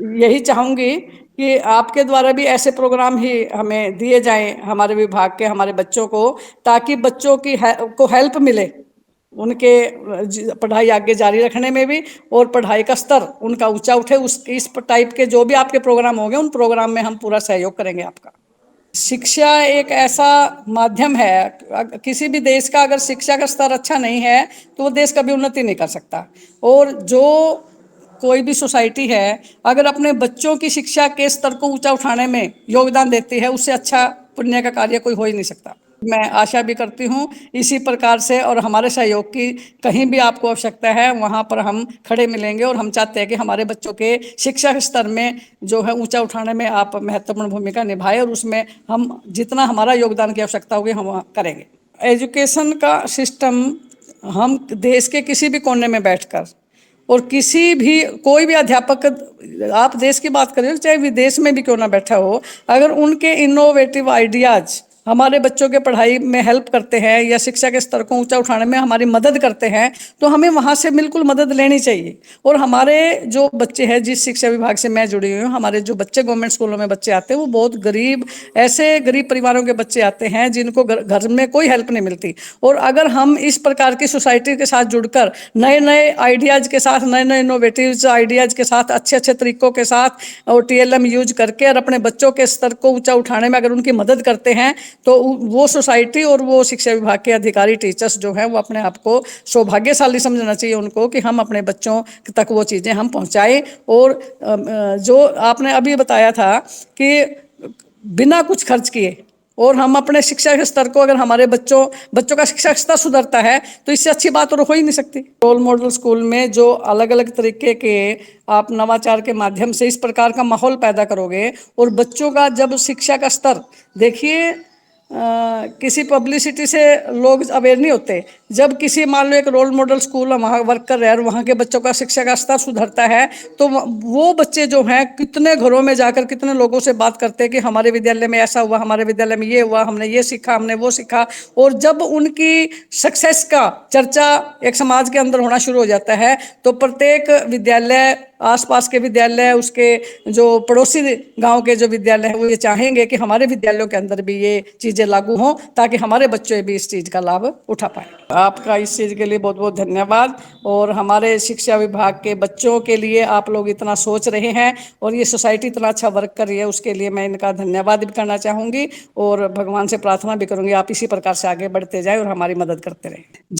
यही चाहूंगी कि आपके द्वारा भी ऐसे प्रोग्राम ही हमें दिए जाएं हमारे विभाग के, हमारे बच्चों को, ताकि बच्चों की को हेल्प मिले उनके पढ़ाई आगे जारी रखने में भी, और पढ़ाई का स्तर उनका ऊंचा उठे। उस इस टाइप के जो भी आपके प्रोग्राम होंगे उन प्रोग्राम में हम पूरा सहयोग करेंगे आपका। शिक्षा एक ऐसा माध्यम है, किसी भी देश का अगर शिक्षा का स्तर अच्छा नहीं है तो वो देश कभी उन्नति नहीं कर सकता। और जो कोई भी सोसाइटी है अगर अपने बच्चों की शिक्षा के स्तर को ऊंचा उठाने में योगदान देती है, उससे अच्छा पुण्य का कार्य कोई हो ही नहीं सकता। मैं आशा भी करती हूँ इसी प्रकार से, और हमारे सहयोग की कहीं भी आपको आवश्यकता है वहाँ पर हम खड़े मिलेंगे। और हम चाहते हैं कि हमारे बच्चों के शिक्षा के स्तर में जो है ऊंचा उठाने में आप महत्वपूर्ण भूमिका निभाएं, और उसमें हम जितना हमारा योगदान की आवश्यकता होगी हम करेंगे। एजुकेशन का सिस्टम हम देश के किसी भी कोने में बैठकर, और किसी भी कोई भी अध्यापक, आप देश की बात करें चाहे विदेश में भी क्यों ना बैठा हो, अगर उनके इनोवेटिव आइडियाज हमारे बच्चों के पढ़ाई में हेल्प करते हैं या शिक्षा के स्तर को ऊंचा उठाने में हमारी मदद करते हैं, तो हमें वहाँ से बिल्कुल मदद लेनी चाहिए। और हमारे जो बच्चे हैं, जिस शिक्षा विभाग से मैं जुड़ी हुई हूँ, हमारे जो बच्चे गवर्नमेंट स्कूलों में बच्चे आते हैं वो बहुत गरीब, ऐसे गरीब परिवारों के बच्चे आते हैं जिनको घर में कोई हेल्प नहीं मिलती। और अगर हम इस प्रकार की सोसाइटी के साथ जुड़कर नए नए आइडियाज़ के साथ, नए नए इनोवेटिव आइडियाज़ के साथ, अच्छे अच्छे तरीकों के साथ और TLM यूज करके और अपने बच्चों के स्तर को ऊंचा उठाने में अगर उनकी मदद करते हैं, तो वो सोसाइटी और वो शिक्षा विभाग के अधिकारी, टीचर्स जो हैं, वो अपने आप को सौभाग्यशाली समझना चाहिए उनको कि हम अपने बच्चों तक वो चीज़ें हम पहुंचाएं। और जो आपने अभी बताया था कि बिना कुछ खर्च किए और हम अपने शिक्षा के स्तर को, अगर हमारे बच्चों बच्चों का शिक्षा स्तर सुधरता है तो इससे अच्छी बात और हो ही नहीं सकती। रोल मॉडल स्कूल में जो अलग अलग तरीके के आप नवाचार के माध्यम से इस प्रकार का माहौल पैदा करोगे, और बच्चों का जब शिक्षा का स्तर देखिए, किसी पब्लिसिटी से लोग अवेयर नहीं होते। जब किसी मान लो एक रोल मॉडल स्कूल वहाँ वर्क कर रहा है और वहाँ के बच्चों का शिक्षा का स्तर सुधरता है, तो वो बच्चे जो हैं कितने घरों में जाकर कितने लोगों से बात करते हैं कि हमारे विद्यालय में ऐसा हुआ, हमारे विद्यालय में ये हुआ, हमने ये सीखा, हमने वो सीखा। और जब उनकी सक्सेस का चर्चा एक समाज के अंदर होना शुरू हो जाता है, तो प्रत्येक विद्यालय, आसपास के विद्यालय, उसके जो पड़ोसी गांव के जो विद्यालय हैं, वो ये चाहेंगे कि हमारे विद्यालयों के अंदर भी ये चीज़ें लागू हों, ताकि हमारे बच्चे भी इस चीज़ का लाभ उठा पाएं। आपका इस चीज़ के लिए बहुत बहुत धन्यवाद। और हमारे शिक्षा विभाग के बच्चों के लिए आप लोग इतना सोच रहे हैं और ये सोसाइटी इतना अच्छा वर्क कर रही है, उसके लिए मैं इनका धन्यवाद भी करना चाहूँगी। और भगवान से प्रार्थना भी करूँगी आप इसी प्रकार से आगे बढ़ते जाएं और हमारी मदद करते रहें।